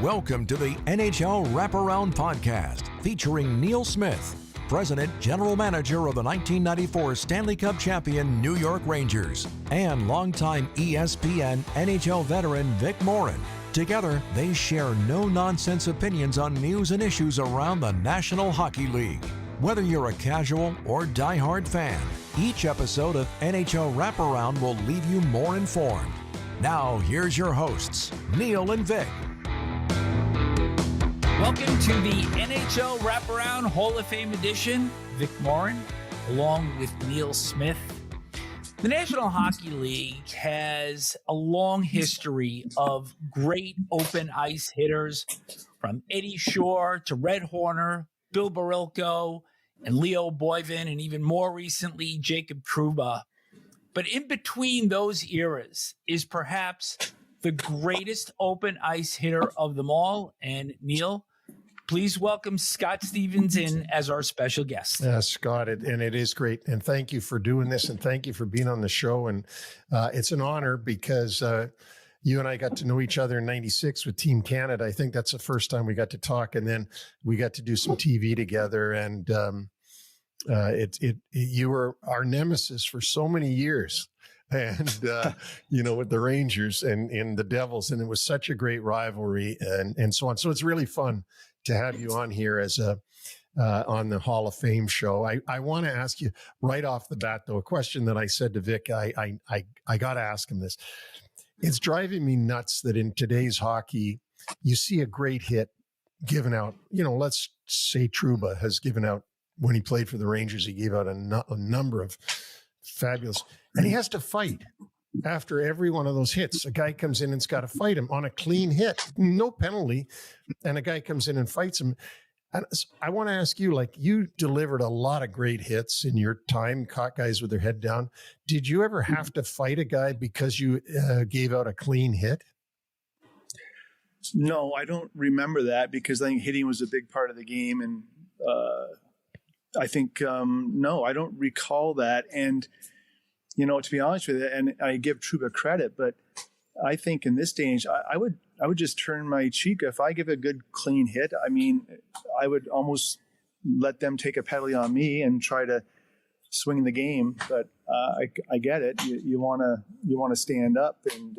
Welcome to the NHL Wraparound podcast featuring Neil Smith, President General Manager of the 1994 Stanley Cup champion New York Rangers, and longtime ESPN NHL veteran Vic Morin. Together, they share no-nonsense opinions on news and issues around the National Hockey League. Whether you're a casual or diehard fan, each episode of NHL Wraparound will leave you more informed. Now, here's your hosts, Neil and Vic. Welcome to the NHL Wraparound Hall of Fame edition. Vic Morin, along with Neil Smith. The National Hockey League has a long history of great open ice hitters, from Eddie Shore to Red Horner, Bill Barilko, and Leo Boivin, and even more recently, Jacob Trouba. But in between those eras is perhaps the greatest open ice hitter of them all. And Neil, please welcome Scott Stevens in as our special guest. Scott, it is great. And thank you for doing this, and thank you for being on the show. And it's an honor because you and I got to know each other in '96 with Team Canada. I think that's the first time we got to talk, and then we got to do some TV together. And you were our nemesis for so many years. And, with the Rangers and the Devils, and it was such a great rivalry and so on. So it's really fun to have you on here as on the Hall of Fame show. I want to ask you right off the bat, though, a question that I said to Vic. I got to ask him this. It's driving me nuts that in today's hockey, you see a great hit given out. Let's say Trouba has given out when he played for the Rangers. He gave out a number of fabulous, and he has to fight after every one of those hits. A guy comes in and's got to fight him on a clean hit, no penalty, and a guy comes in and fights him. And I want to ask you, you delivered a lot of great hits in your time, caught guys with their head down. Did you ever have to fight a guy because you gave out a clean hit? No, I don't remember that, because I think hitting was a big part of the game. And I think, no, I don't recall that. And, to be honest with you, and I give Trouba credit, but I think in this stage, I would just turn my cheek. If I give a good clean hit, I would almost let them take a penalty on me and try to swing the game. But I get it. You want to stand up and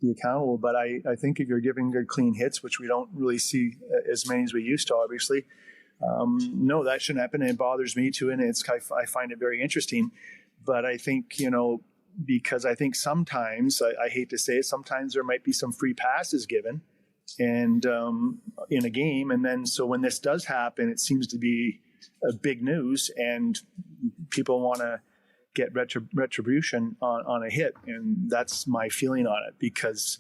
be accountable. But I think if you're giving good clean hits, which we don't really see as many as we used to, obviously, no, that shouldn't happen. And it bothers me too. And I find it very interesting. But I think, because I think sometimes, I hate to say it, sometimes there might be some free passes given and in a game. And then so when this does happen, it seems to be a big news and people want to get retribution on a hit. And that's my feeling on it, because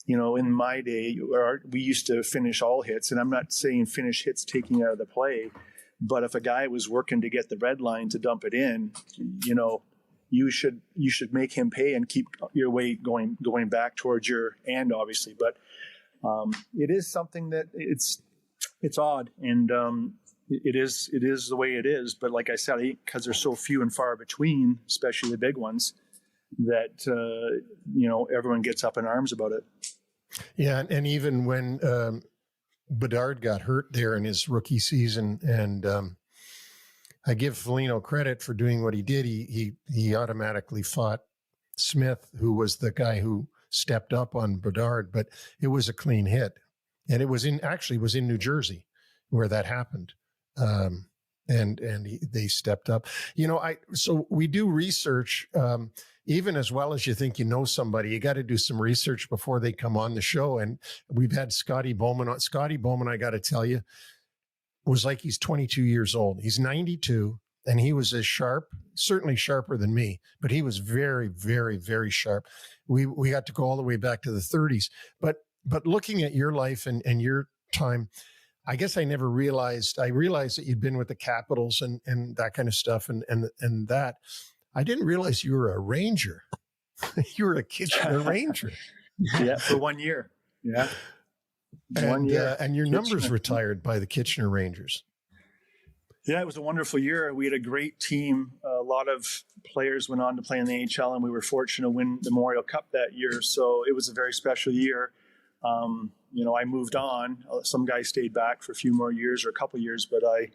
in my day, we used to finish all hits, and I'm not saying finish hits taking out of the play, but if a guy was working to get the red line to dump it in, you should make him pay and keep your weight going back towards your end, obviously. But it is something that it's odd, and it is the way it is. But like I said, because they're so few and far between, especially the big ones, that everyone gets up in arms about it. Yeah, and even when Bedard got hurt there in his rookie season, and I give Foligno credit for doing what he did. He automatically fought Smith, who was the guy who stepped up on Bedard, but it was a clean hit, and it was in New Jersey where that happened. They stepped up. So we do research, even as well as you think you know somebody, you got to do some research before they come on the show. And we've had Scotty Bowman on. Scotty Bowman, I got to tell you, was like he's 22 years old. He's 92, and he was as sharp, certainly sharper than me, but he was very, very, very sharp. We got to go all the way back to the 30s. But looking at your life and your time, I guess I never realized. I realized that you'd been with the Capitals and that kind of stuff, and that. I didn't realize you were a Ranger. You were a Kitchener Ranger. Yeah, for 1 year. Yeah, 1 year. And your numbers retired by the Kitchener Rangers. Yeah, it was a wonderful year. We had a great team. A lot of players went on to play in the AHL, and we were fortunate to win the Memorial Cup that year. So it was a very special year. I moved on. Some guy stayed back for a few more years or a couple years, but I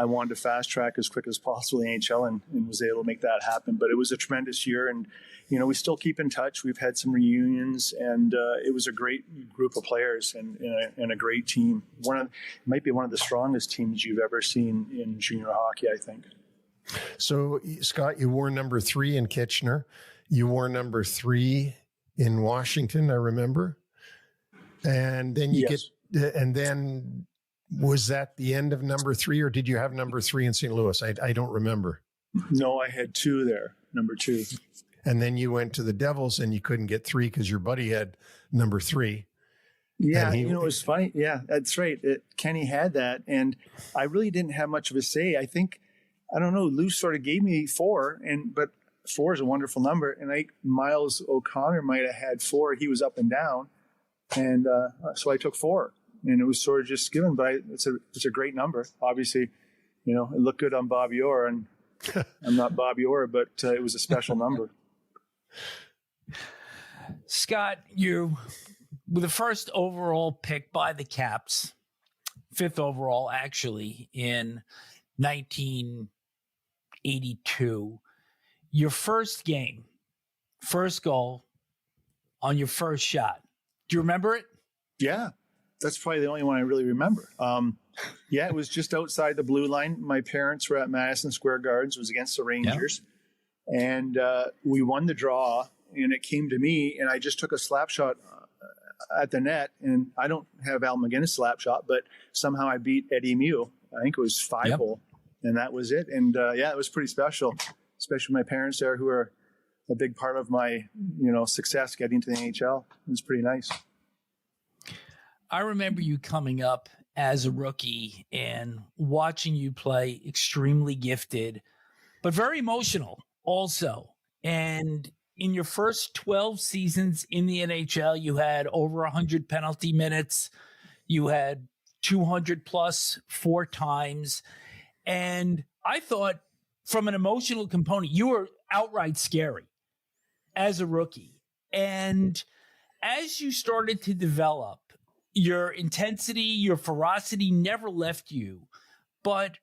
wanted to fast track as quick as possible in the NHL and was able to make that happen. But it was a tremendous year, and we still keep in touch. We've had some reunions, and it was a great group of players and a great team. Might be one of the strongest teams you've ever seen in junior hockey, I think. So, Scott, you wore number 3 in Kitchener. You wore number 3 in Washington, I remember. And then then was that the end of number 3, or did you have number 3 in St. Louis? I don't remember. No, I had 2 there, number 2. And then you went to the Devils and you couldn't get 3 because your buddy had number 3. Yeah, it was funny. Yeah, that's right. Kenny had that, and I really didn't have much of a say. I don't know, Lou sort of gave me 4, but 4 is a wonderful number. And Miles O'Connor might have had 4. He was up and down. And so I took 4, and it was sort of just given, but it's a great number. Obviously, it looked good on Bobby Orr, and I'm not Bobby Orr, but it was a special number. Scott, you were the first overall pick by the Caps, 5th overall actually, in 1982. Your first game, first goal on your first shot. Do you remember it? Yeah, that's probably the only one I really remember. It was just outside the blue line. My parents were at Madison Square Garden. It was against the Rangers. Yeah. And we won the draw, and it came to me, and I just took a slap shot at the net. And I don't have Al McGinnis slap shot, but somehow I beat Eddie Mio. I think it was 5-hole, and that was it. And it was pretty special, especially my parents there who are a big part of my, success getting to the NHL. It was pretty nice. I remember you coming up as a rookie and watching you play, extremely gifted, but very emotional also. And in your first 12 seasons in the NHL, you had over 100 penalty minutes. You had 200 plus 4 times. And I thought from an emotional component, you were outright scary as a rookie. And as you started to develop, your intensity, your ferocity never left you. But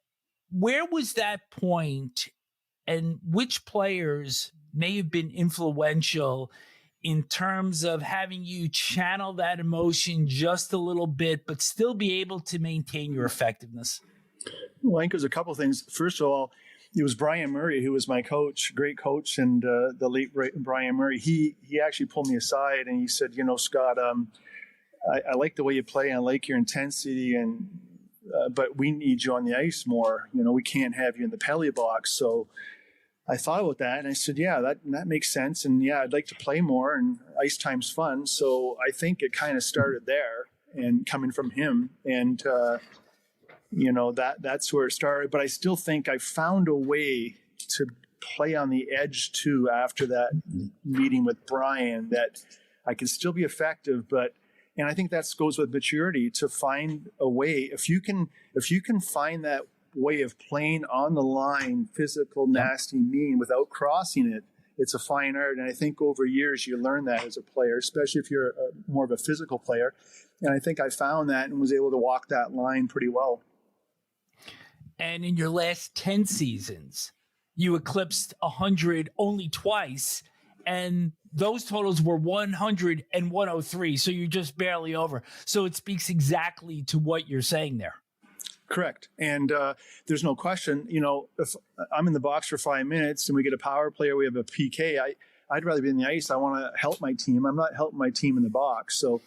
where was that point, and which players may have been influential in terms of having you channel that emotion just a little bit, but still be able to maintain your effectiveness? Well, I think there's a couple of things. First of all, it was Brian Murray, who was my coach, great coach, and the late Brian Murray. He actually pulled me aside and he said, Scott, I like the way you play, and I like your intensity, but we need you on the ice more. We can't have you in the penalty box. So I thought about that, and I said, yeah, that makes sense. And yeah, I'd like to play more, and ice time's fun. So I think it kind of started there, and coming from him, and that's where it started. But I still think I found a way to play on the edge too after that meeting with Brian, that I can still be effective, and I think that goes with maturity, to find a way. If you can find that way of playing on the line, physical, nasty, mean, without crossing it, it's a fine art. And I think over years you learn that as a player, especially if you're more of a physical player. And I think I found that and was able to walk that line pretty well. And in your last 10 seasons, you eclipsed 100 only twice. And those totals were 100 and 103. So you're just barely over. So it speaks exactly to what you're saying there. Correct. And there's no question, if I'm in the box for 5 minutes and we get a power play or we have a PK, I'd rather be in the ice. I want to help my team. I'm not helping my team in the box. So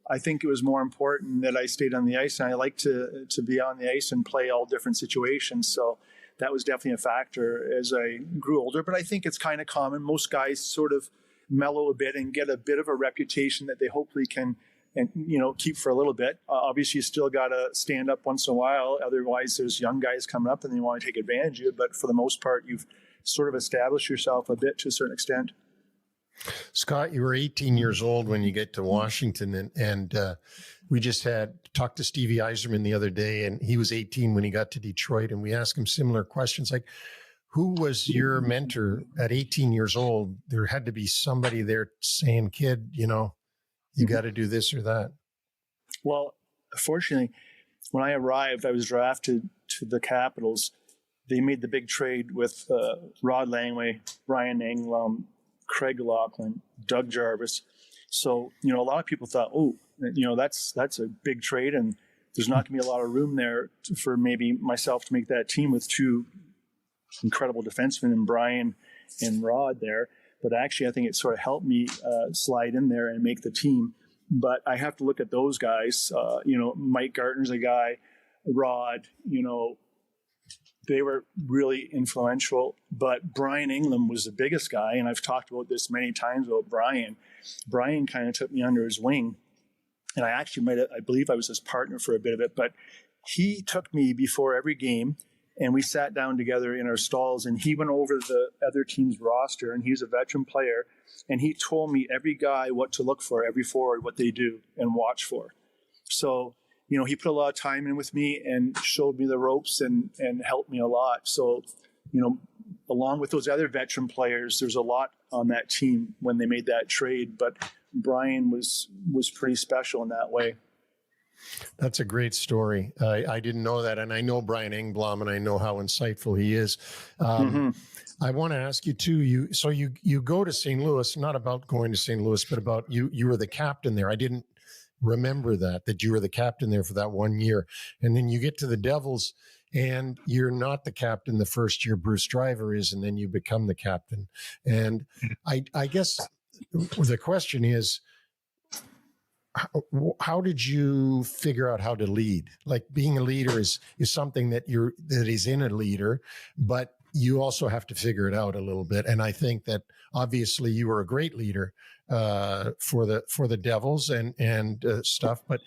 I think it was more important that I stayed on the ice, and I like to be on the ice and play all different situations. So that was definitely a factor as I grew older. But I think it's kind of common. Most guys sort of mellow a bit and get a bit of a reputation that they hopefully can keep for a little bit. Obviously, you still got to stand up once in a while. Otherwise, there's young guys coming up and they want to take advantage of you. But for the most part, you've sort of established yourself a bit to a certain extent. Scott, you were 18 years old when you get to Washington, and we just talked to Stevie Yzerman the other day, and he was 18 when he got to Detroit, and we asked him similar questions like, who was your mentor at 18 years old? There had to be somebody there saying, kid, you got to do this or that? Well, fortunately, when I arrived, I was drafted to the Capitals. They made the big trade with Rod Langway, Brian Engblom, Craig Laughlin, Doug Jarvis. So, a lot of people thought, that's a big trade, and there's not going to be a lot of room there for maybe myself to make that team with two incredible defensemen and Brian and Rod there. But actually, I think it sort of helped me slide in there and make the team. But I have to look at those guys. Mike Gartner's a guy, Rod, they were really influential. But Brian Engblom was the biggest guy, and I've talked about this many times about Brian. Brian kind of took me under his wing, and I believe I was his partner for a bit of it, but he took me before every game, and we sat down together in our stalls, and he went over the other team's roster, and he's a veteran player, and he told me every guy what to look for, every forward, what they do and watch for. So, he put a lot of time in with me and showed me the ropes and helped me a lot. So, along with those other veteran players, there's a lot on that team when they made that trade, but Brian was pretty special in that way. That's a great story. I didn't know that. And I know Brian Engblom, and I know how insightful he is. I want to ask you too, you go to St. Louis, not about going to St. Louis, but about you were the captain there. I didn't remember that you were the captain there for that 1 year. And then you get to the Devils and you're not the captain the first year. Bruce Driver is, and then you become the captain. And I guess the question is, how did you figure out how to lead? Like, being a leader is something that is in a leader, but you also have to figure it out a little bit. And I think that obviously you were a great leader for the Devils and stuff. But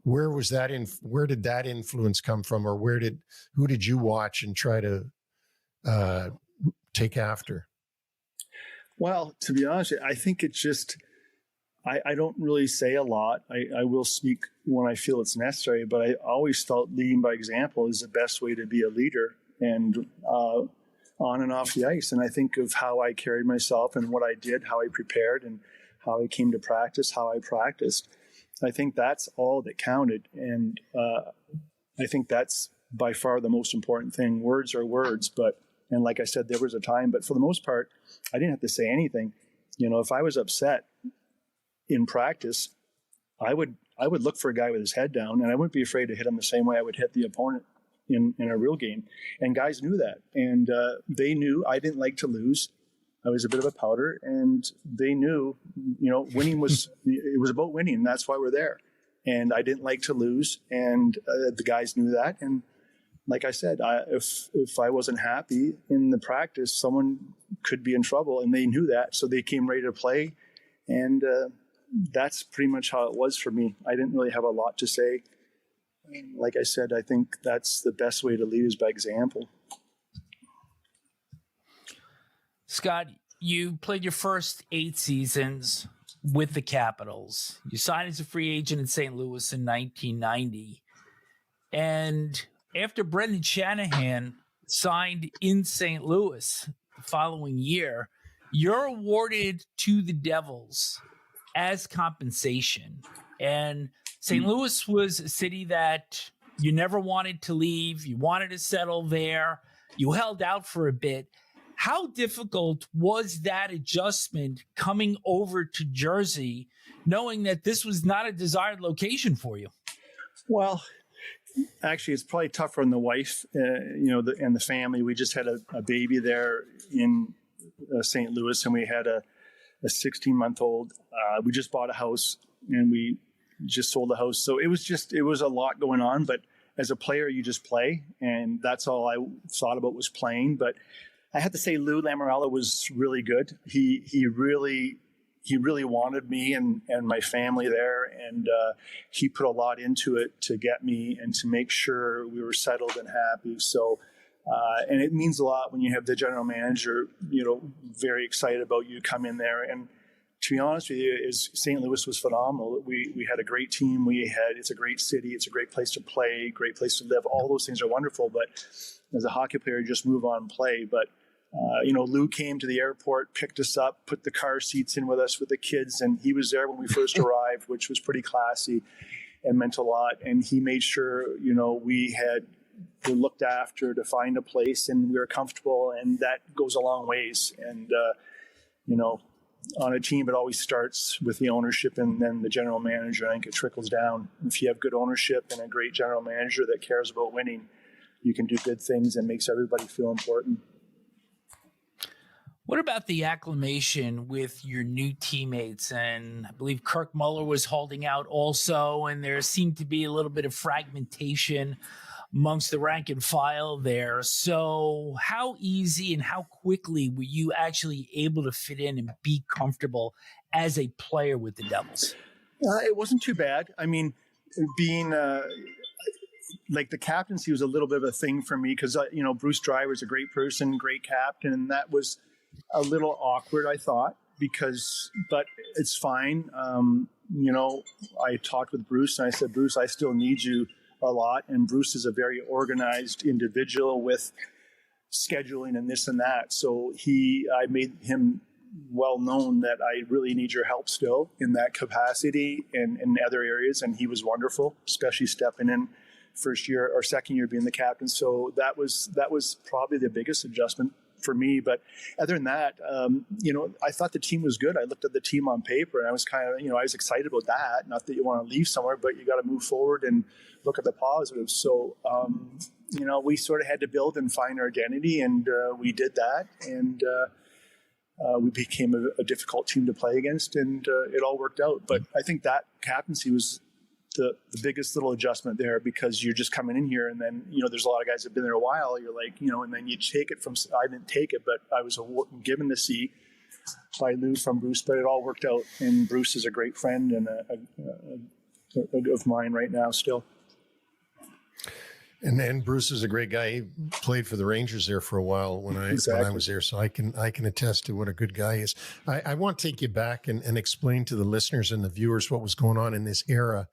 where did that influence come from, or who did you watch and try to take after? Well, to be honest, I think it's just, I don't really say a lot. I will speak when I feel it's necessary, but I always felt leading by example is the best way to be a leader, and on and off the ice. And I think of how I carried myself and what I did, how I prepared, and how I came to practice, how I practiced. I think that's all that counted. And I think that's by far the most important thing. Words are words, and like I said, there was a time, but for the most part, I didn't have to say anything. If I was upset in practice, I would look for a guy with his head down, and I wouldn't be afraid to hit him the same way I would hit the opponent in a real game. And guys knew that, and they knew I didn't like to lose. I was a bit of a powder, and they knew, winning was about winning, and that's why we're there. And I didn't like to lose, and the guys knew that. And like I said, if I wasn't happy in the practice, someone could be in trouble, and they knew that, so they came ready to play. And that's pretty much how it was for me. I didn't really have a lot to say. Like I said, I think that's the best way to lead is by example. Scott, you played your first 8 seasons with the Capitals. You signed as a free agent in St. Louis in 1990. And after Brendan Shanahan signed in St. Louis the following year, you're awarded to the Devils as compensation. And St. Louis was a city that you never wanted to leave. You wanted to settle there. You held out for a bit. How difficult was that adjustment coming over to Jersey, knowing that this was not a desired location for you? Well, actually, it's probably tougher on the wife, and the family. We just had a baby there in St. Louis, and we had a 16-month-old. We just bought a house, and we just sold the house. So it was a lot going on. But as a player, you just play, and that's all I thought about was playing. But I have to say, Lou Lamoriello was really good. He really wanted me and my family there, and he put a lot into it to get me and to make sure we were settled and happy. So, and it means a lot when you have the general manager, very excited about you come in there. And to be honest with you, St. Louis was phenomenal. We had a great team. It's a great city. It's a great place to play, great place to live. All those things are wonderful. But as a hockey player, you just move on and play. But Lou came to the airport, picked us up, put the car seats in with us with the kids, and he was there when we first arrived, which was pretty classy and meant a lot. And he made sure, we were looked after to find a place and we were comfortable, and that goes a long ways. And, on a team, it always starts with the ownership and then the general manager. I think it trickles down. If you have good ownership and a great general manager that cares about winning, you can do good things and makes everybody feel important. What about the acclimation with your new teammates? And I believe Kirk Muller was holding out also, and there seemed to be a little bit of fragmentation amongst the rank and file there. So how easy and how quickly were you actually able to fit in and be comfortable as a player with the Devils? It wasn't too bad. I mean, being like the captaincy was a little bit of a thing for me because, Bruce Driver's a great person, great captain, and that was a little awkward, I thought, but it's fine. I talked with Bruce and I said, Bruce, I still need you a lot. And Bruce is a very organized individual with scheduling and this and that. So I made him well known that I really need your help still in that capacity and in other areas. And he was wonderful, especially stepping in first year or second year being the captain. So that was probably the biggest adjustment for me. But other than that, I thought the team was good. I looked at the team on paper and I was kind of, I was excited about that. Not that you want to leave somewhere, but you got to move forward and look at the positives. So, we sort of had to build and find our identity, and we did that. And we became a difficult team to play against, and it all worked out. But I think that captaincy was the biggest little adjustment there, because you're just coming in here and then, there's a lot of guys that have been there a while. You're like, and then you take it from, I didn't take it, but I was given the seat by Lou from Bruce, but it all worked out. And Bruce is a great friend and of mine right now still. And then Bruce is a great guy. He played for the Rangers there for a while when I was there, so I can attest to what a good guy is. I want to take you back and explain to the listeners and the viewers what was going on in this era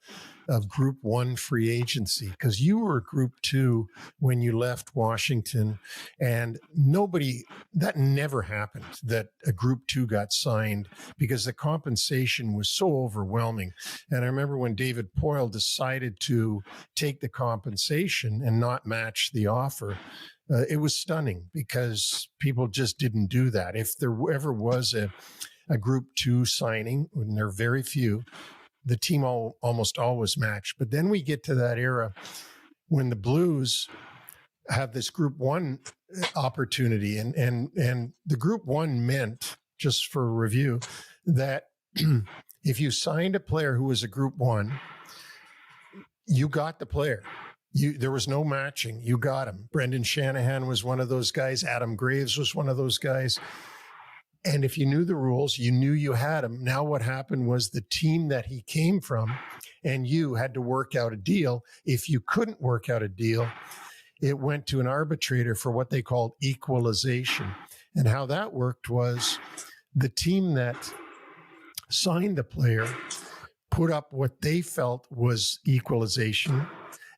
of Group 1 free agency, because you were Group 2 when you left Washington, and that never happened, that a Group 2 got signed, because the compensation was so overwhelming. And I remember when David Poile decided to take the compensation and not match the offer, it was stunning, because people just didn't do that. If there ever was a Group 2 signing, and there are very few, the team almost always matched. But then we get to that era when the Blues have this Group 1 opportunity, and the Group 1 meant, just for review, that if you signed a player who was a Group 1, you got the player. There was no matching. You got him. Brendan Shanahan was one of those guys. Adam Graves was one of those guys. And if you knew the rules, you knew you had him. Now what happened was the team that he came from and you had to work out a deal. If you couldn't work out a deal, it went to an arbitrator for what they called equalization. And how that worked was the team that signed the player put up what they felt was equalization,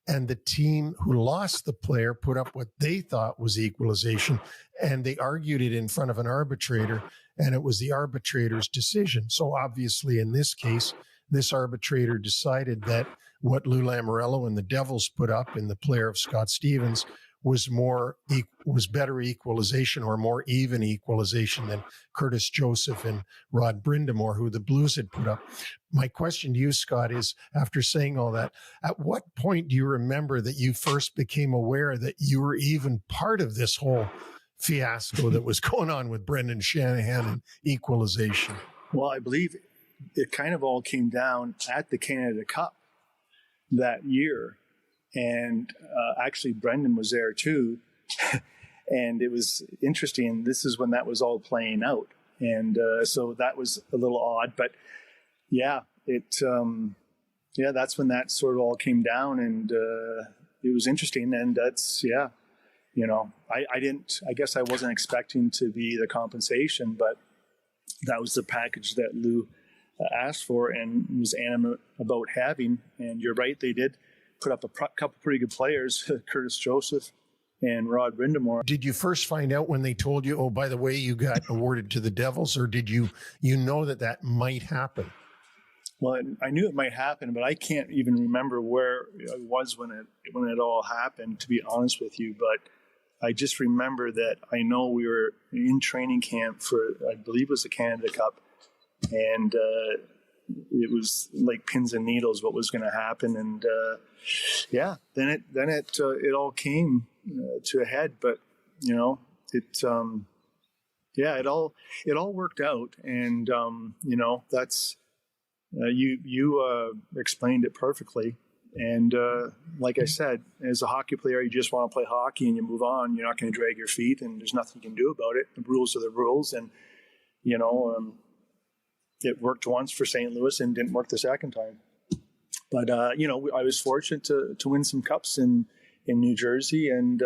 and the team who lost the player put up what they thought was equalization, and they argued it in front of an arbitrator, and it was the arbitrator's decision. So obviously in this case, this arbitrator decided that what Lou Lamoriello and the Devils put up in the player of Scott Stevens was better equalization, or more even equalization, than Curtis Joseph and Rod Brind'Amour, who the Blues had put up. My question to you, Scott, is, after saying all that, at what point do you remember that you first became aware that you were even part of this whole fiasco that was going on with Brendan Shanahan and equalization? Well, I believe it kind of all came down at the Canada Cup that year. And actually, Brendan was there too. And it was interesting. This is when that was all playing out. And so that was a little odd. But yeah, that's when that sort of all came down. And it was interesting. And that's, I guess I wasn't expecting to be the compensation, but that was the package that Lou asked for and was adamant about having. And you're right, they did put up a couple pretty good players, Curtis Joseph and Rod Brind'Amour. Did you first find out when they told you, oh, by the way, you got awarded to the Devils, or did you know that might happen? Well, I knew it might happen, but I can't even remember where I was when it all happened, to be honest with you. But I just remember that I know we were in training camp for, I believe it was the Canada Cup, and it was like pins and needles what was going to happen. And then it all came to a head. But it all worked out, and that's. You explained it perfectly. And like I said, as a hockey player, you just want to play hockey and you move on. You're not going to drag your feet, and there's nothing you can do about it. The rules are the rules. And, it worked once for St. Louis and didn't work the second time. But, I was fortunate to win some cups in New Jersey. And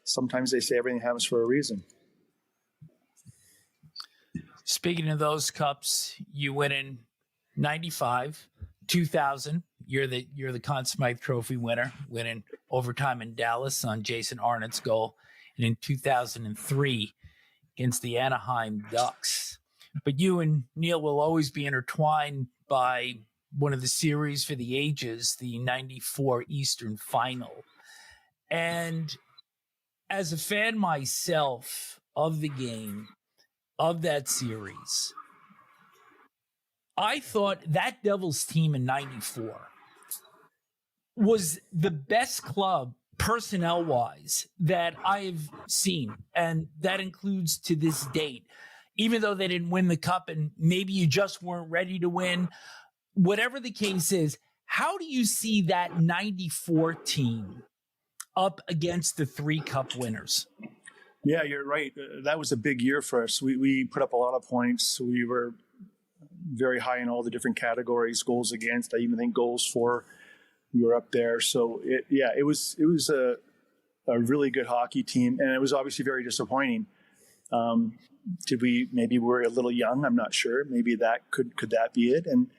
sometimes they say everything happens for a reason. Speaking of those cups, you win in 95, 2000. You're the Conn Smythe Trophy winner, winning overtime in Dallas on Jason Arnott's goal, and in 2003 against the Anaheim Ducks. But you and Neil will always be intertwined by one of the series for the ages, the 94 Eastern Final. And as a fan myself of the game, of that series, I thought that Devils team in 94 was the best club personnel-wise that I've seen. And that includes to this date. Even though they didn't win the cup and maybe you just weren't ready to win, whatever the case is, how do you see that 94 team up against the 3 cup winners? Yeah, you're right. That was a big year for us. We put up a lot of points. We were very high in all the different categories, goals against. I even think goals for, we were up there. So it was a really good hockey team, and it was obviously very disappointing. Maybe we're a little young. I'm not sure. Maybe that could that be it? And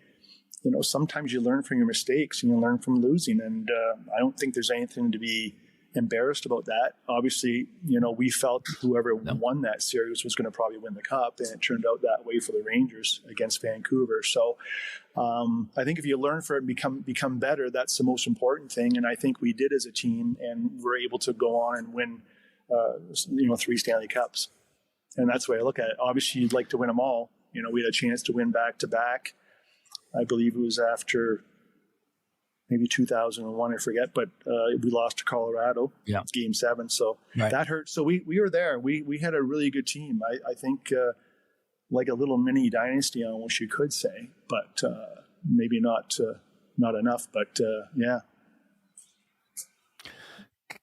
sometimes you learn from your mistakes and you learn from losing. And I don't think there's anything to be embarrassed about that. Obviously, we felt whoever won that series was going to probably win the cup, and it turned out that way for the Rangers against Vancouver. So I think if you learn from it and become better, that's the most important thing. And I think we did as a team, and we're able to go on and win 3 Stanley Cups. And that's the way I look at it. Obviously, you'd like to win them all. We had a chance to win back-to-back. I believe it was after maybe 2001, I forget, but we lost to Colorado. Yeah. Game 7. So That hurt. So we were there. We had a really good team. I think like a little mini dynasty, almost you could say, but maybe not enough. But yeah.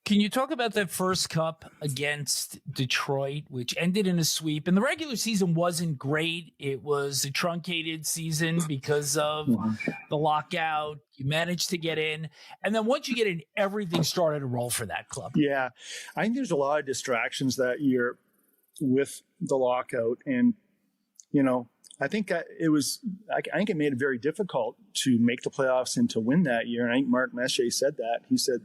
Can you talk about that first cup against Detroit, which ended in a sweep? And the regular season wasn't great. It was a truncated season because of the lockout. You managed to get in. And then once you get in, everything started to roll for that club. Yeah. I think there's a lot of distractions that year with the lockout. And, I think I think it made it very difficult to make the playoffs and to win that year. And I think Mark Messier said that. He said,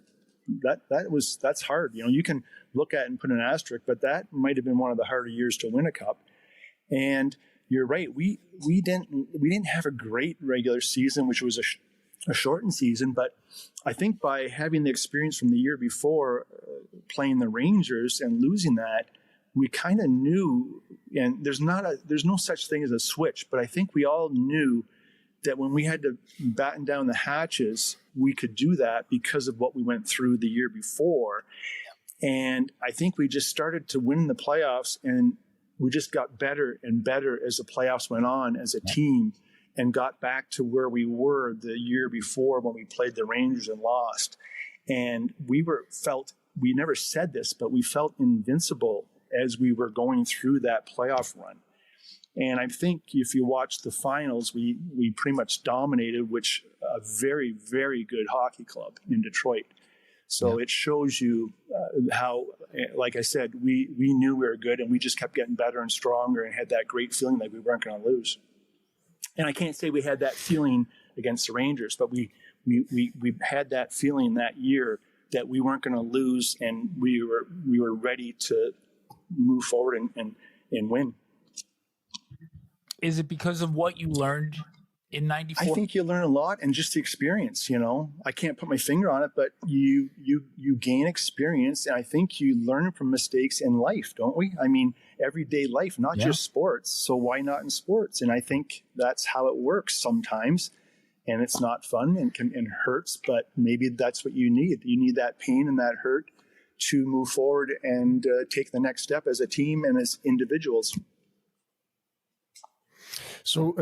that's hard. You can look at it and put an asterisk, but that might have been one of the harder years to win a cup. And you're right. We didn't have a great regular season, which was a shortened season. But I think by having the experience from the year before playing the Rangers and losing that, we kind of knew, and there's no such thing as a switch, but I think we all knew that when we had to batten down the hatches, we could do that because of what we went through the year before. And I think we just started to win the playoffs, and we just got better and better as the playoffs went on as a team, and got back to where we were the year before when we played the Rangers and lost. And we never said this, but we felt invincible as we were going through that playoff run. And I think if you watch the finals, we pretty much dominated, which a very, very good hockey club in Detroit. So It shows you how, like I said, we knew we were good, and we just kept getting better and stronger and had that great feeling that we weren't going to lose. And I can't say we had that feeling against the Rangers, but we had that feeling that year that we weren't going to lose, and we were ready to move forward and win. Is it because of what you learned in '94? I think you learn a lot, and just the experience. I can't put my finger on it, but you gain experience, and I think you learn from mistakes in life, don't we? I mean, everyday life, not just sports. So why not in sports? And I think that's how it works sometimes. And it's not fun and hurts, but maybe that's what you need. You need that pain and that hurt to move forward and take the next step as a team and as individuals. So,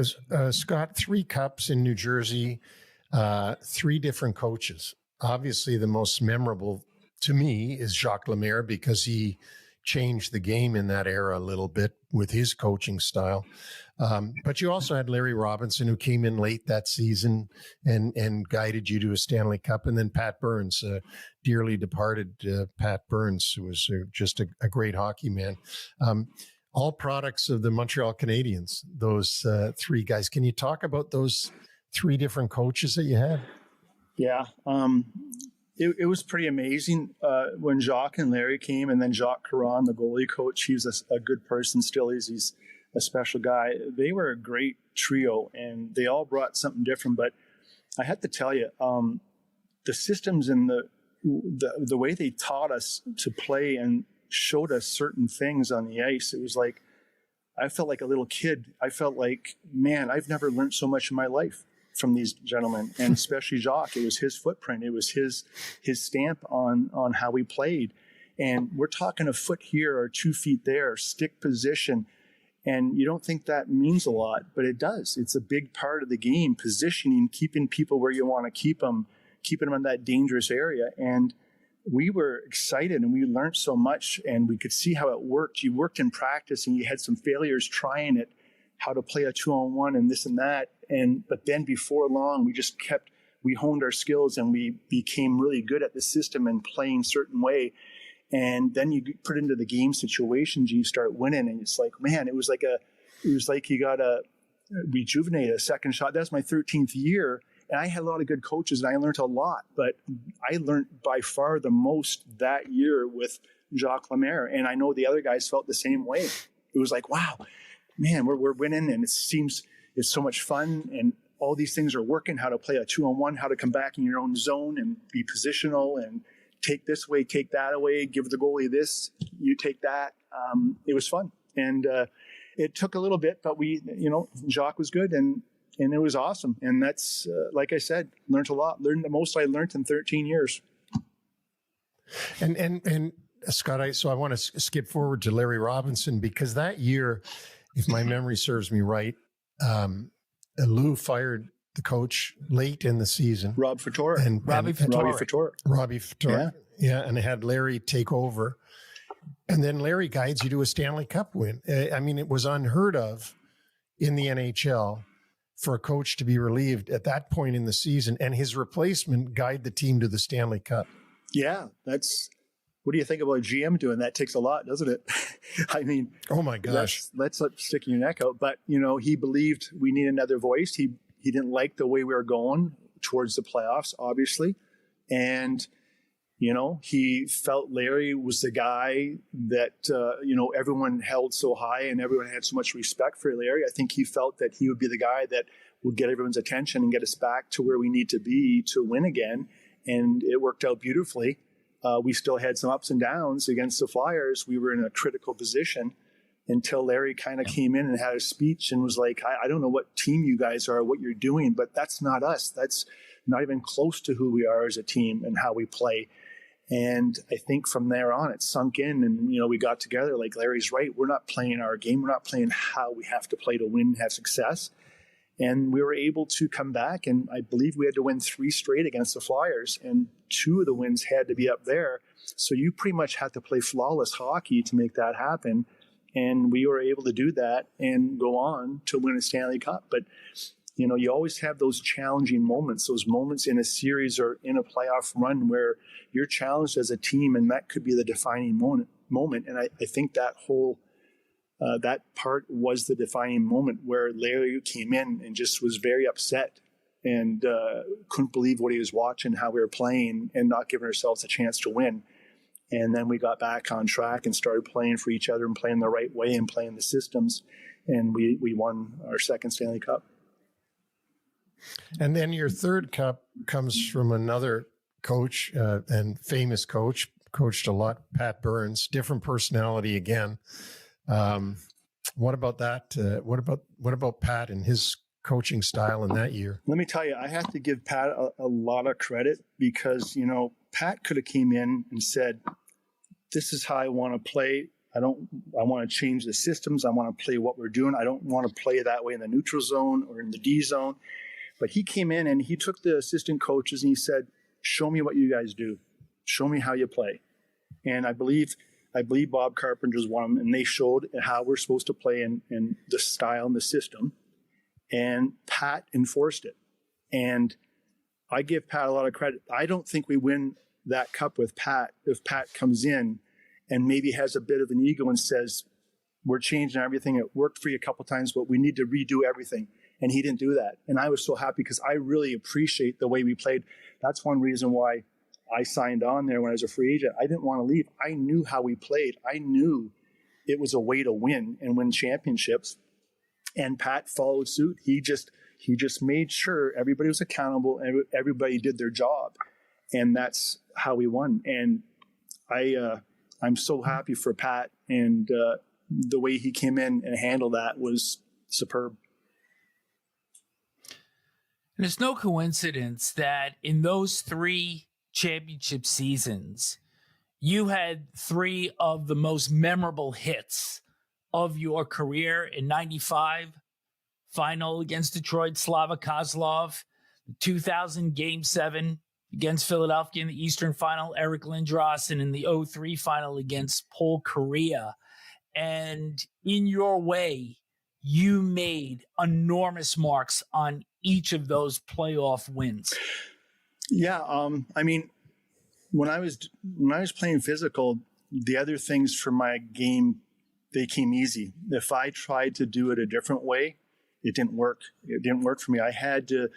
Scott, 3 cups in New Jersey, 3 different coaches. Obviously, the most memorable to me is Jacques Lemaire, because he changed the game in that era a little bit with his coaching style. But you also had Larry Robinson, who came in late that season and guided you to a Stanley Cup. And then Pat Burns, dearly departed Pat Burns, who was just a great hockey man. All products of the Montreal Canadiens, those 3 guys. Can you talk about those 3 different coaches that you had? Yeah. It was pretty amazing when Jacques and Larry came, and then Jacques Caron, the goalie coach. He's a good person still. He's a special guy. They were a great trio, and they all brought something different. But I have to tell you, the systems and the way they taught us to play and showed us certain things on the ice, it was like I felt like a little kid. I felt like, man, I've never learned so much in my life from these gentlemen, and especially Jacques. It was his footprint. It was his stamp on how we played. And we're talking a foot here or 2 feet there, stick position. And you don't think that means a lot, but it does. It's a big part of the game, positioning, keeping people where you want to keep them, keeping them in that dangerous area. And we were excited, and we learned so much, and we could see how it worked. You worked in practice, and you had some failures trying it, how to play a 2-on-1 and this and that. But then before long, we honed our skills, and we became really good at the system and playing a certain way. And then you put into the game situations, and you start winning, and it's like, man, it was like you got to rejuvenate a second shot. That's my 13th year, and I had a lot of good coaches, and I learned a lot. But I learned by far the most that year with Jacques Lemaire, and I know the other guys felt the same way. It was like, wow, man, we're winning, and it seems it's so much fun, and all these things are working. How to play a 2-on-1, how to come back in your own zone and be positional and take this away, take that away, give the goalie this, you take that. It was fun. And it took a little bit, but Jacques was good, and it was awesome. And that's, like I said, learned a lot. Learned the most I learned in 13 years. And Scott, I want to skip forward to Larry Robinson, because that year, if my memory serves me right, Lou fired the coach late in the season. Robbie Ftorek. Robbie Ftorek. Yeah, and they had Larry take over. And then Larry guides you to a Stanley Cup win. I mean, it was unheard of in the NHL for a coach to be relieved at that point in the season, and his replacement guide the team to the Stanley Cup. Yeah, what do you think about GM doing that? Takes a lot, doesn't it? I mean, oh my gosh, that's like sticking your neck out. But he believed we need another voice. He didn't like the way we were going towards the playoffs, obviously, and he felt Larry was the guy that everyone held so high, and everyone had so much respect for Larry. I think he felt that he would be the guy that would get everyone's attention and get us back to where we need to be to win again. And it worked out beautifully. We still had some ups and downs against the Flyers. We were in a critical position until Larry kind of came in and had a speech and was like, I don't know what team you guys are, what you're doing, but that's not us. That's not even close to who we are as a team and how we play. And I think from there on, it sunk in, and, we got together. Like, Larry's right. We're not playing our game. We're not playing how we have to play to win and have success. And we were able to come back, and I believe we had to win 3 straight against the Flyers, and 2 of the wins had to be up there. So you pretty much had to play flawless hockey to make that happen. And we were able to do that and go on to win a Stanley Cup. But, you always have those challenging moments, those moments in a series or in a playoff run where you're challenged as a team, and that could be the defining moment. And I think that whole that part was the defining moment where Larry came in and just was very upset and couldn't believe what he was watching, how we were playing, and not giving ourselves a chance to win. And then we got back on track and started playing for each other and playing the right way and playing the systems. And we won our second Stanley Cup. And then your third cup comes from another coach and famous coach, coached a lot, Pat Burns, different personality again. What about that? What about Pat and his coaching style in that year? Let me tell you, I have to give Pat a lot of credit because, Pat could have came in and said, this is how I want to play. I want to change the systems. I want to play what we're doing. I don't want to play that way in the neutral zone or in the D zone. But he came in and he took the assistant coaches and he said, show me what you guys do. Show me how you play. And I believe Bob Carpenter's one of them, and they showed how we're supposed to play and the style and the system. And Pat enforced it. And I give Pat a lot of credit. I don't think we win that cup with Pat if Pat comes in and maybe has a bit of an ego and says, we're changing everything. It worked for you a couple times, but we need to redo everything. And he didn't do that. And I was so happy because I really appreciate the way we played. That's one reason why I signed on there when I was a free agent. I didn't want to leave. I knew how we played. I knew it was a way to win and win championships. And Pat followed suit. He just made sure everybody was accountable and everybody did their job. And that's how we won. And I'm so happy for Pat. And the way he came in and handled that was superb. And it's no coincidence that in those 3 championship seasons, you had 3 of the most memorable hits of your career. In 95, final against Detroit, Slava Kozlov. The 2000 Game 7 against Philadelphia in the Eastern Final, Eric Lindros, and in the 03 final against Paul Kariya. And in your way, you made enormous marks on each of those playoff wins. Yeah. When I was playing physical, the other things for my game, they came easy. If I tried to do it a different way, it didn't work. It didn't work for me. I had to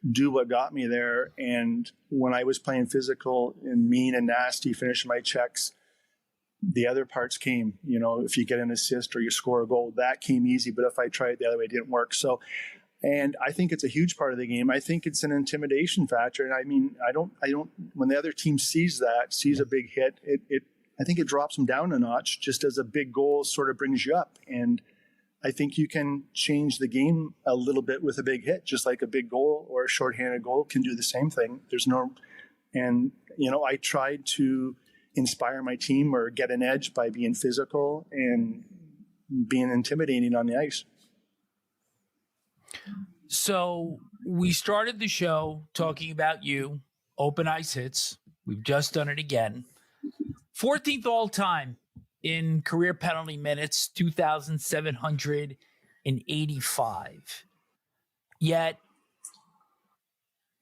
do what got me there. And when I was playing physical and mean and nasty, finishing my checks, the other parts came. If you get an assist or you score a goal, that came easy. But if I tried the other way, it didn't work. So, and I think it's a huge part of the game. I think it's an intimidation factor. And I don't, when the other team sees a big hit, I think it drops them down a notch just as a big goal sort of brings you up. And I think you can change the game a little bit with a big hit, just like a big goal or a shorthanded goal can do the same thing. I tried to inspire my team or get an edge by being physical and being intimidating on the ice. So we started the show talking about you, open ice hits. We've just done it again. 14th all time in career penalty minutes, 2,785. Yet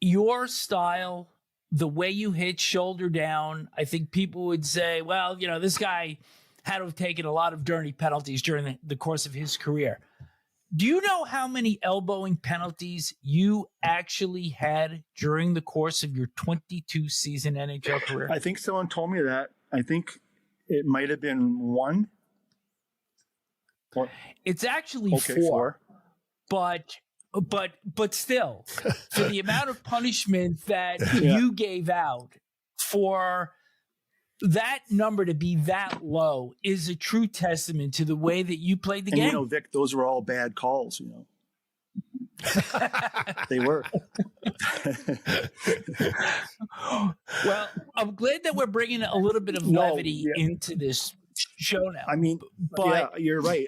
your style, the way you hit shoulder down, I think people would say, well, this guy had to have taken a lot of dirty penalties during the course of his career. Do you know how many elbowing penalties you actually had during the course of your 22-season NHL career? I think someone told me that. I think it might have been 1. It's actually 4. But still, for the amount of punishment that you gave out, for that number to be that low is a true testament to the way that you played the game. Vic, those were all bad calls, They were. Well, I'm glad that we're bringing a little bit of levity into this show now. But you're right.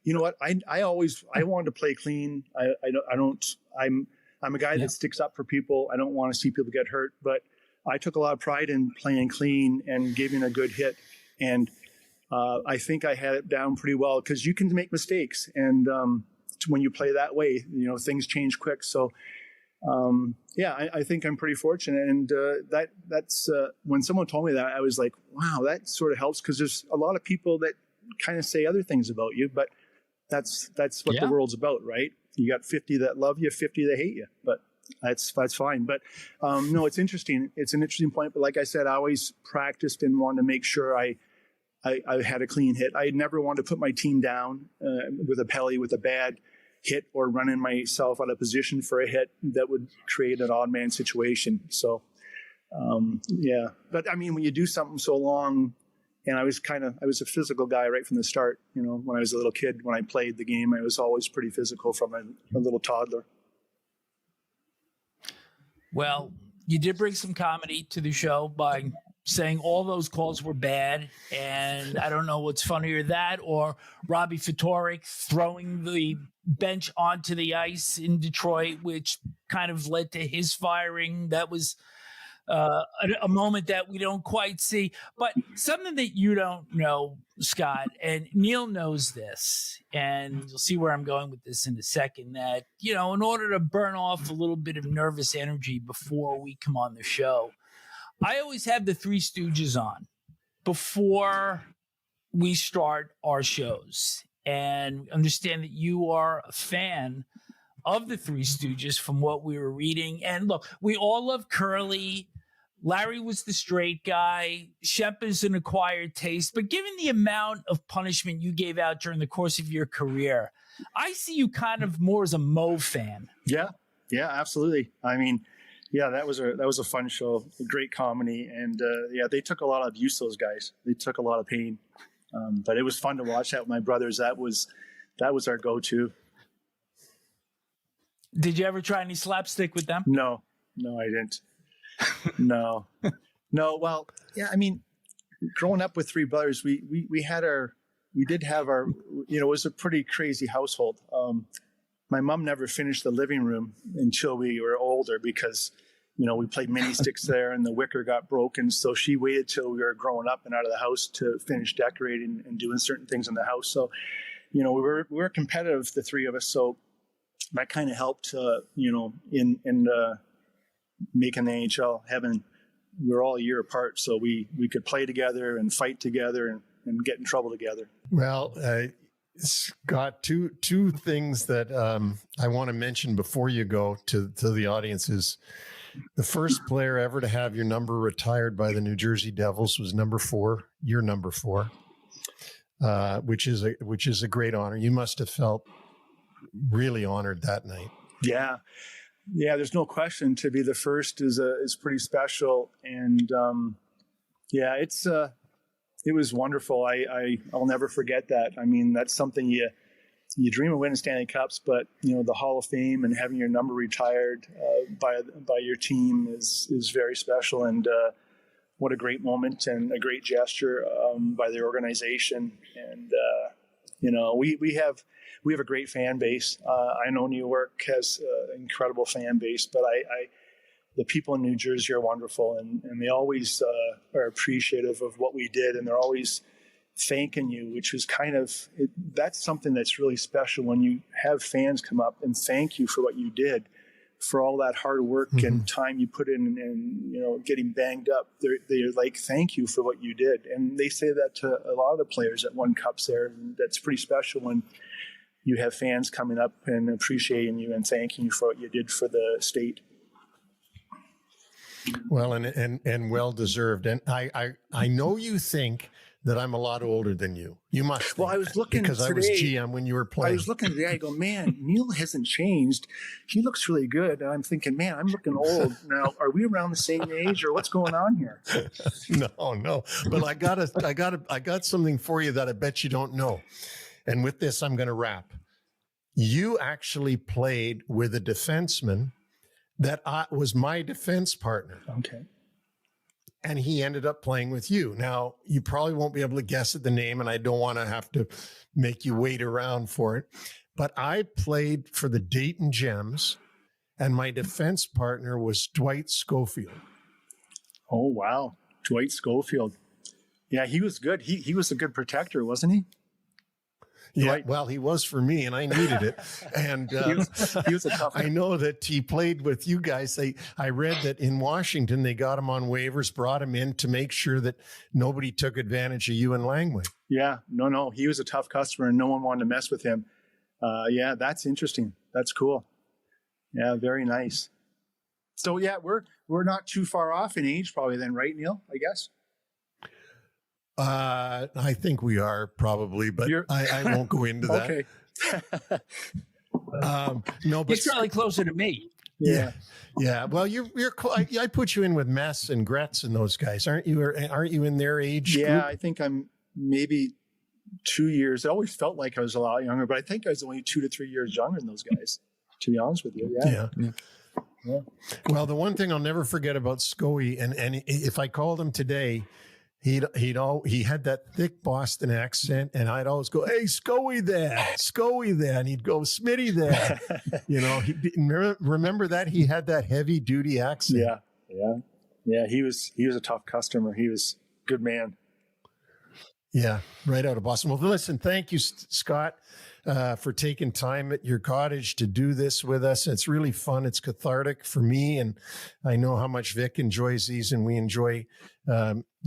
You know what? I wanted to play clean. I'm a guy that sticks up for people. I don't want to see people get hurt, but I took a lot of pride in playing clean and giving a good hit. And I think I had it down pretty well because you can make mistakes. And when you play that way, things change quick. So, I think I'm pretty fortunate. And that's when someone told me that, I was like, wow, that sort of helps because there's a lot of people that kind of say other things about you, but that's what the world's about, right? You got 50 that love you, 50 that hate you. But that's fine. But no, it's interesting. It's an interesting point. But like I said, I always practiced and wanted to make sure I had a clean hit. I never wanted to put my team down with a penalty, with a bad hit, or running myself out of position for a hit that would create an odd man situation. So, yeah. But I mean, when you do something so long, and I was a physical guy right from the start. You know, when I was a little kid, when I played the game, I was always pretty physical from a little toddler. Well, you did bring some comedy to the show by saying all those calls were bad. And I don't know what's funnier, that or Robbie Ftorek throwing the bench onto the ice in Detroit, which kind of led to his firing. That was a moment that we don't quite see. But something that you don't know, Scott, and Neil knows this, and you'll see where I'm going with this in a second, that, you know, in order to burn off a little bit of nervous energy before we come on the show, I always have the Three Stooges on before we start our shows, and understand that you are a fan of the Three Stooges from what we were reading. And look, we all love Curly. Larry was the straight guy. Shep is an acquired taste. But given the amount of punishment you gave out during the course of your career, I see you kind of more as a Mo fan. Yeah, absolutely. I mean, yeah, that was a fun show, a great comedy, and yeah, they took a lot of abuse. Those guys, they took a lot of pain, but it was fun to watch that with my brothers. That was our go-to. Did you ever try any slapstick with them? No, I didn't. No. Well, yeah, I mean, growing up with three brothers, we did have our, you know, it was a pretty crazy household. My mom never finished the living room until we were older because, you know, we played mini sticks there and the wicker got broken. So she waited till we were growing up and out of the house to finish decorating and doing certain things in the house. So, you know, we were competitive, the three of us. So that kind of helped, you know, in making the NHL. We're all a year apart, so we could play together and fight together and get in trouble together. Well, Scott, two things that I want to mention before you go to the audience is the first player ever to have your number retired by the New Jersey Devils was number 4, your number 4, which is a great honor. You must have felt really honored that night. Yeah, there's no question. To be the first is pretty special, and yeah, it was wonderful. I'll never forget that. I mean, that's something you dream of winning Stanley Cups, but you know, the Hall of Fame and having your number retired by your team is very special, and what a great moment and a great gesture by the organization. And you know, we have a great fan base. I know New York has an incredible fan base, but the people in New Jersey are wonderful, and they always are appreciative of what we did, and they're always thanking you, which is that's something that's really special when you have fans come up and thank you for what you did, for all that hard work and time you put in, and you know, getting banged up. They're like, thank you for what you did, and they say that to a lot of the players that won cups there. And that's pretty special when you have fans coming up and appreciating you and thanking you for what you did for the state. Well, and well deserved. And I know you think that I'm a lot older than you. You must. Well, I was looking because today, I was GM when you were playing. I was looking today. I go, man, Neil hasn't changed. He looks really good. And I'm thinking, man, I'm looking old now. Are we around the same age, or what's going on here? No. But I got something for you that I bet you don't know. And with this, I'm going to wrap. You actually played with a defenseman that was my defense partner. Okay. And he ended up playing with you. Now, you probably won't be able to guess at the name, and I don't want to have to make you wait around for it. But I played for the Dayton Gems, and my defense partner was Dwight Schofield. Oh, wow. Dwight Schofield. Yeah, he was good. He was a good protector, wasn't he? Yeah, well, he was for me, and I needed it. And he was a tough one. I know that he played with you guys. I read that in Washington, they got him on waivers, brought him in to make sure that nobody took advantage of you and Langway. Yeah, no, he was a tough customer, and no one wanted to mess with him. Yeah, that's interesting. That's cool. Yeah, very nice. So yeah, we're not too far off in age, probably then, right, Neil? I guess. I think we are probably, but I won't go into that. Okay. No, but He's probably closer to me. yeah. Well, you're. I put you in with Mess and Gretz and those guys, aren't you? Aren't you in their age Yeah, group? I think I'm maybe 2 years. It always felt like I was a lot younger, but I think I was only 2 to 3 years younger than those guys. To be honest with you, yeah. Well, the one thing I'll never forget about Scoey, and if I called him today, he had that thick Boston accent, and I'd always go, "Hey, Scoey there," and he'd go, "Smitty there." Remember that he had that heavy duty accent. Yeah. He was a tough customer. He was a good man. Yeah, right out of Boston. Well, listen, thank you, Scott, for taking time at your cottage to do this with us. It's really fun. It's cathartic for me, and I know how much Vic enjoys these, and we enjoy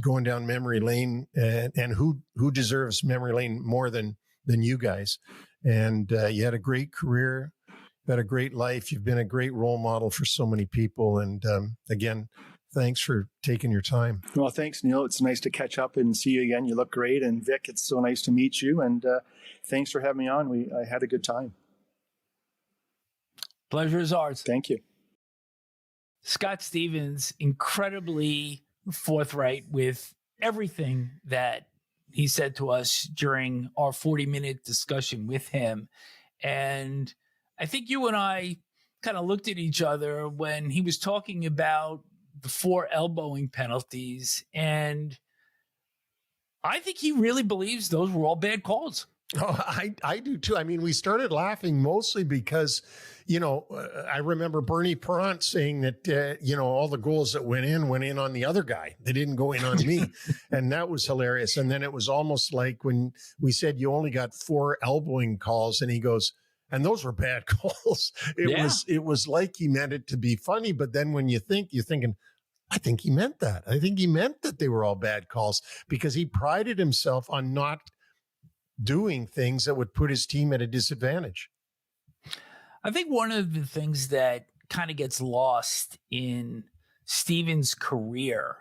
going down memory lane. And who deserves memory lane more than you guys? And you had a great career, you had a great life. You've been a great role model for so many people. And again, thanks for taking your time. Well, thanks, Neil. It's nice to catch up and see you again. You look great. And Vic, it's so nice to meet you. And thanks for having me on. I had a good time. Pleasure is ours. Thank you. Scott Stevens, incredibly forthright with everything that he said to us during our 40-minute discussion with him. And I think you and I kind of looked at each other when he was talking about the 4 elbowing penalties. And I think he really believes those were all bad calls. Oh, I do too. I mean, we started laughing mostly because, I remember Bernie Perrant saying that, all the goals that went in on the other guy. They didn't go in on me. And that was hilarious. And then it was almost like when we said you only got 4 elbowing calls, and he goes, and those were bad calls. It was like he meant it to be funny. But then when you're thinking, I think he meant that. I think he meant that they were all bad calls, because he prided himself on not doing things that would put his team at a disadvantage. I think one of the things that kind of gets lost in Stevens' career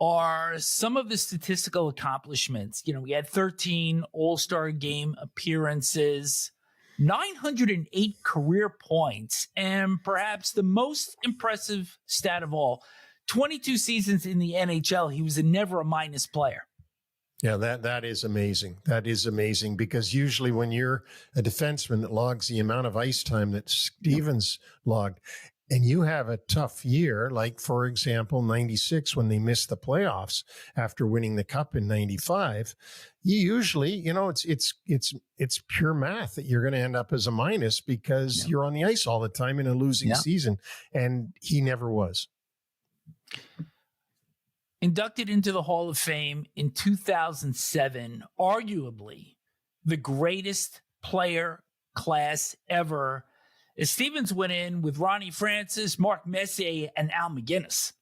are some of the statistical accomplishments. We had 13 All-Star game appearances, 908 career points, and perhaps the most impressive stat of all, 22 seasons in the NHL. He was never a minus player. Yeah, that is amazing. That is amazing, because usually when you're a defenseman that logs the amount of ice time that Stevens logged, and you have a tough year, like, for example, 96, when they missed the playoffs after winning the Cup in 95, you usually, it's pure math that you're going to end up as a minus, because you're on the ice all the time in a losing season, and he never was. Inducted into the Hall of Fame in 2007, arguably the greatest player class ever, as Stevens went in with Ronnie Francis, Mark Messier, and Al McGuinness.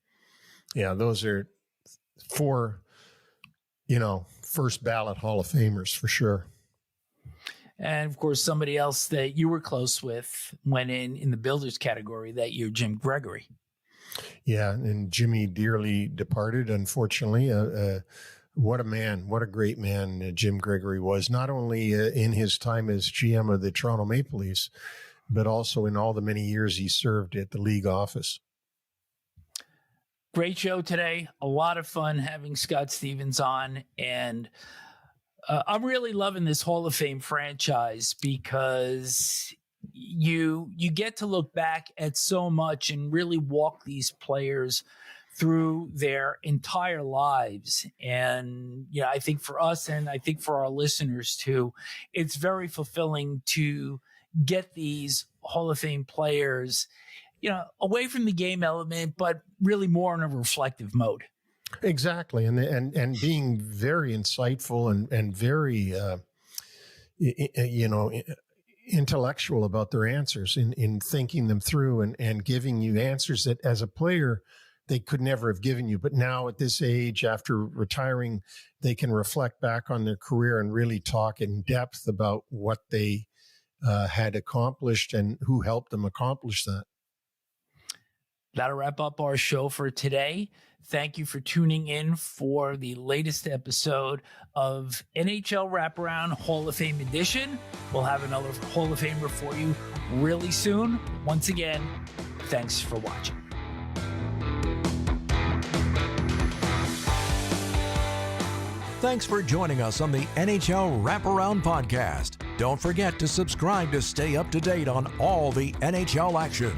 Yeah, those are 4, first ballot Hall of Famers for sure. And of course, somebody else that you were close with went in the builders category that year, Jim Gregory. Yeah, and Jimmy dearly departed, unfortunately. What a man, what a great man Jim Gregory was, not only in his time as GM of the Toronto Maple Leafs, but also in all the many years he served at the league office. Great show today. A lot of fun having Scott Stevens on. And I'm really loving this Hall of Fame franchise, because you get to look back at so much and really walk these players through their entire lives. And I think for us, and I think for our listeners too, it's very fulfilling to get these Hall of Fame players, away from the game element, but really more in a reflective mode. Exactly. And being very insightful and very, intellectual about their answers in thinking them through and giving you answers that as a player they could never have given you. But now at this age, after retiring, they can reflect back on their career and really talk in depth about what they had accomplished and who helped them accomplish that. That'll wrap up our show for today. Thank you for tuning in for the latest episode of NHL Wraparound Hall of Fame Edition. We'll have another Hall of Famer for you really soon. Once again, thanks for watching. Thanks for joining us on the NHL Wraparound podcast. Don't forget to subscribe to stay up to date on all the NHL action.